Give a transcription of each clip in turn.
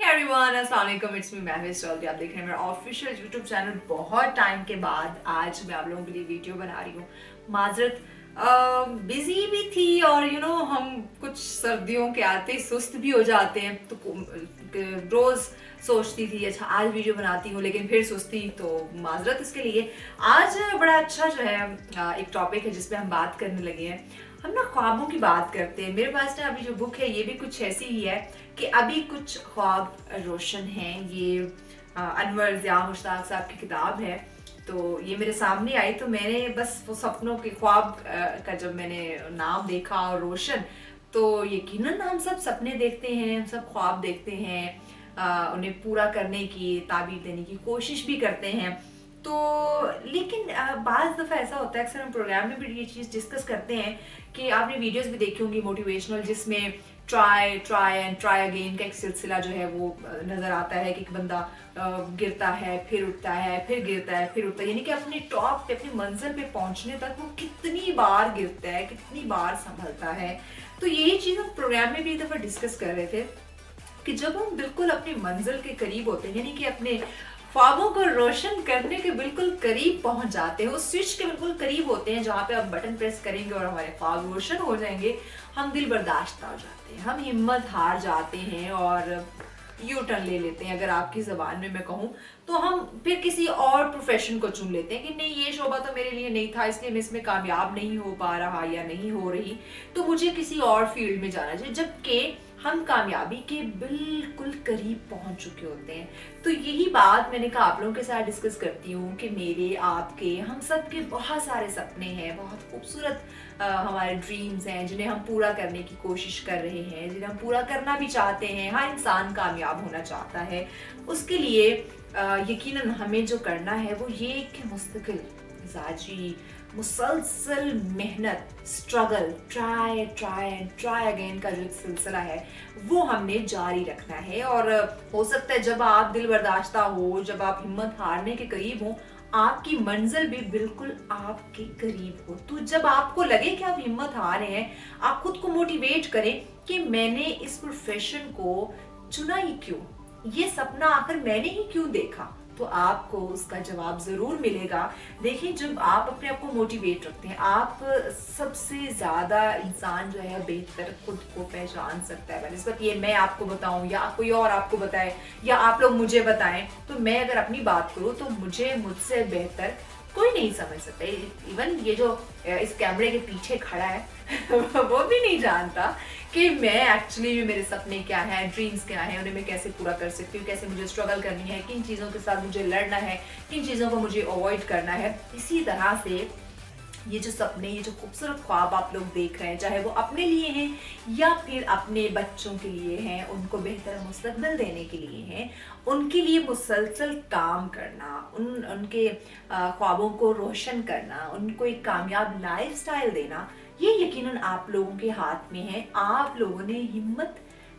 Everyone, अस्सलाम वालेकुम, it's me Mahwish Chaudhary. आप देख रहे हैं मेरा ऑफिशियल यूट्यूब चैनल। बहुत टाइम के बाद आज मैं आप लोगों के लिए वीडियो बना रही हूँ। माजरत, बिजी भी थी और हम कुछ सर्दियों के आते ही सुस्त भी हो जाते हैं, तो रोज़ सोचती थी अच्छा आज वीडियो बनाती हूँ, लेकिन फिर सुस्ती, तो माजरत इसके लिए। आज बड़ा अच्छा जो है एक टॉपिक है जिस पे हम बात करने लगे हैं। हम ना ख्वाबों की बात करते हैं। मेरे पास ना अभी जो बुक है ये भी कुछ ऐसी ही है कि अभी कुछ ख्वाब रोशन हैं। ये अनवर ज़िया मुश्ताक साहब की किताब है, तो ये मेरे सामने आई तो मैंने बस वो सपनों के ख्वाब का जब मैंने नाम देखा और रोशन, तो यकीनन हम सब सपने देखते हैं, हम सब ख्वाब देखते हैं, उन्हें पूरा करने की ताबीर देने की कोशिश भी करते हैं। तो लेकिन बाज़ दफ़ा ऐसा होता है, अक्सर हम प्रोग्राम में भी ये चीज़ डिस्कस करते हैं कि आपने वीडियोस भी देखी होंगी मोटिवेशनल, जिसमें ट्राई एंड ट्राई अगेन का एक सिलसिला जो है वो नज़र आता है कि एक बंदा गिरता है, फिर उठता है, फिर गिरता है, फिर उठता है, यानी कि अपने टॉप पे, अपनी मंजिल पे पहुंचने तक वो कितनी बार गिरता है, कितनी बार संभलता है। तो यही चीज़ हम प्रोग्राम में भी एक दफ़ा डिस्कस कर रहे थे कि जब हम बिल्कुल अपनी मंजिल के करीब होते हैं, यानी कि अपने ख्वाबों को रोशन करने के बिल्कुल करीब पहुंच जाते हैं, उस स्विच के बिल्कुल करीब होते हैं जहाँ पे आप बटन प्रेस करेंगे और हमारे ख्वाब रोशन हो जाएंगे, हम दिल बर्दाश्त हो जाते हैं, हम हिम्मत हार जाते हैं और यू टर्न ले लेते हैं। अगर आपकी ज़बान में मैं कहूँ तो हम फिर किसी और प्रोफेशन को चुन लेते हैं कि नहीं, ये शोबा तो मेरे लिए नहीं था, इसलिए मैं इसमें कामयाब नहीं हो पा रहा या नहीं हो रही, तो मुझे किसी और फील्ड में जाना चाहिए, जबकि हम कामयाबी के बिल्कुल करीब पहुंच चुके होते हैं। तो यही बात मैंने कहा आप लोगों के साथ डिस्कस करती हूँ कि मेरे, आपके, हम सब के बहुत सारे सपने हैं, बहुत खूबसूरत हमारे ड्रीम्स हैं जिन्हें हम पूरा करने की कोशिश कर रहे हैं, जिन्हें हम पूरा करना भी चाहते हैं। हर इंसान कामयाब होना चाहता है। उसके लिए यकीनन हमें जो करना है वो ये कि मुस्तकिल मिजाजी मुसलसल मेहनत, struggle, try and try again का जो एक सिलसिला है वो हमने जारी रखना है। और हो सकता है जब आप दिल बर्दाश्ता हो, जब आप हिम्मत हारने के करीब हो, आपकी मंजिल भी बिल्कुल आपके करीब हो। तो जब आपको लगे कि आप हिम्मत हार रहे हैं, आप खुद को मोटिवेट करें कि मैंने इस प्रोफेशन को चुना ही क्यों, ये सपना आखिर मैंने ही क्यों देखा, तो आपको उसका जवाब जरूर मिलेगा। देखिए, जब आप अपने आप को मोटिवेट रखते हैं, आप सबसे ज्यादा इंसान जो है बेहतर खुद को पहचान सकता है। बनिस्बत ये मैं आपको बताऊं या कोई और आपको बताए या आप लोग मुझे बताएं, तो मैं अगर अपनी बात करूं तो मुझे मुझसे बेहतर कोई नहीं समझ सकता। इवन ये जो इस कैमरे के पीछे खड़ा है वो भी नहीं जानता कि मैं एक्चुअली भी मेरे सपने क्या हैं, ड्रीम्स क्या हैं, उन्हें मैं कैसे पूरा कर सकती हूँ, कैसे मुझे स्ट्रगल करनी है, किन चीज़ों के साथ मुझे लड़ना है, किन चीज़ों को मुझे अवॉइड करना है। इसी तरह से ये जो सपने, ये जो खूबसूरत ख्वाब आप लोग देख रहे हैं, चाहे वो अपने लिए हैं या फिर अपने बच्चों के लिए हैं, उनको बेहतर मुस्तकबिल देने के लिए हैं, उनके लिए मुसलसल काम करना, उनके ख्वाबों को रोशन करना, उनको एक कामयाब लाइफस्टाइल देना, ये यकीनन आप लोगों के हाथ में है। आप लोगों ने हिम्मत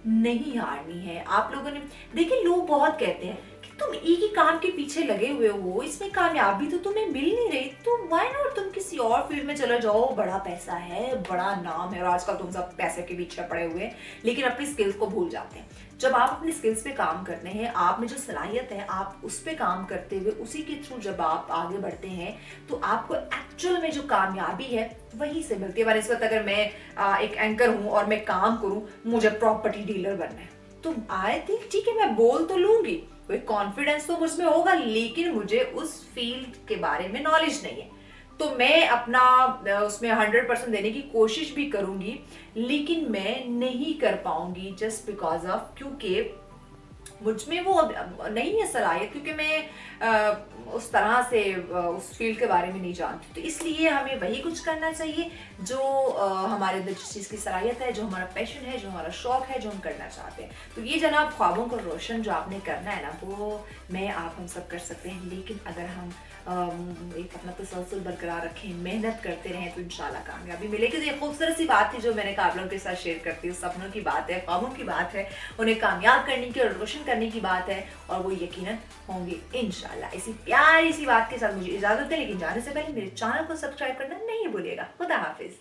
नहीं हारनी है। आप लोगों ने, देखिए, लोग बहुत कहते हैं कि तुम एक ही काम के पीछे लगे हुए हो, इसमें कामयाबी तो तुम्हें मिल नहीं रही, तो व्हाई नॉट तुम किसी और फील्ड में चले जाओ, बड़ा पैसा है, बड़ा नाम है, और आजकल तुम सब पैसे के पीछे पड़े हुए हैं, लेकिन अपनी स्किल्स को भूल जाते हैं। जब आप अपनी स्किल्स पे काम करते हैं, आप में जो सलाहियत है, आप उस पे काम करते हुए उसी के थ्रू जब आप आगे बढ़ते हैं, तो आपको एक्चुअल में जो कामयाबी है वहीं से मिलती है। इस वक्त अगर मैं एक एंकर हूँ और मैं काम करूँ, मुझे प्रॉपर्टी डीलर बनना है, तो आई थिंक ठीक है, मैं बोल तो लूंगी, कोई कॉन्फिडेंस तो मुझमें होगा, लेकिन मुझे उस फील्ड के बारे में नॉलेज नहीं है, तो मैं अपना उसमें 100% देने की कोशिश भी करूंगी, लेकिन मैं नहीं कर पाऊंगी जस्ट बिकॉज ऑफ, क्योंकि मुझमें वो नहीं है सलाहियत, क्योंकि मैं उस तरह से उस फील्ड के बारे में नहीं जानती। तो इसलिए हमें वही कुछ करना चाहिए जो हमारे अंदर जिस चीज़ की सलाहियत है, जो हमारा पैशन है, जो हमारा शौक है, जो हम करना चाहते हैं। तो ये जनाब ख्वाबों को रोशन जो आपने करना है ना, वो मैं आप हम सब कर सकते हैं, लेकिन अगर हम एक अपना तसलसल बरकरार रखें, मेहनत करते रहें, तो इंशाल्लाह कामयाबी मिलेगी। तो ये खूबसूरत सी बात थी जो मैंने कहा आप लोगों के साथ शेयर करती हूँ। सपनों की बात है, ख्वाबों की बात है, उन्हें कामयाब करने की और रोशन करने की बात है, और वो यकीनन होंगे इंशाल्लाह। इसी प्यारी सी बात के साथ मुझे इजाजत है, लेकिन जाने से पहले मेरे चैनल को सब्सक्राइब करना नहीं भूलिएगा। खुदा हाफिज।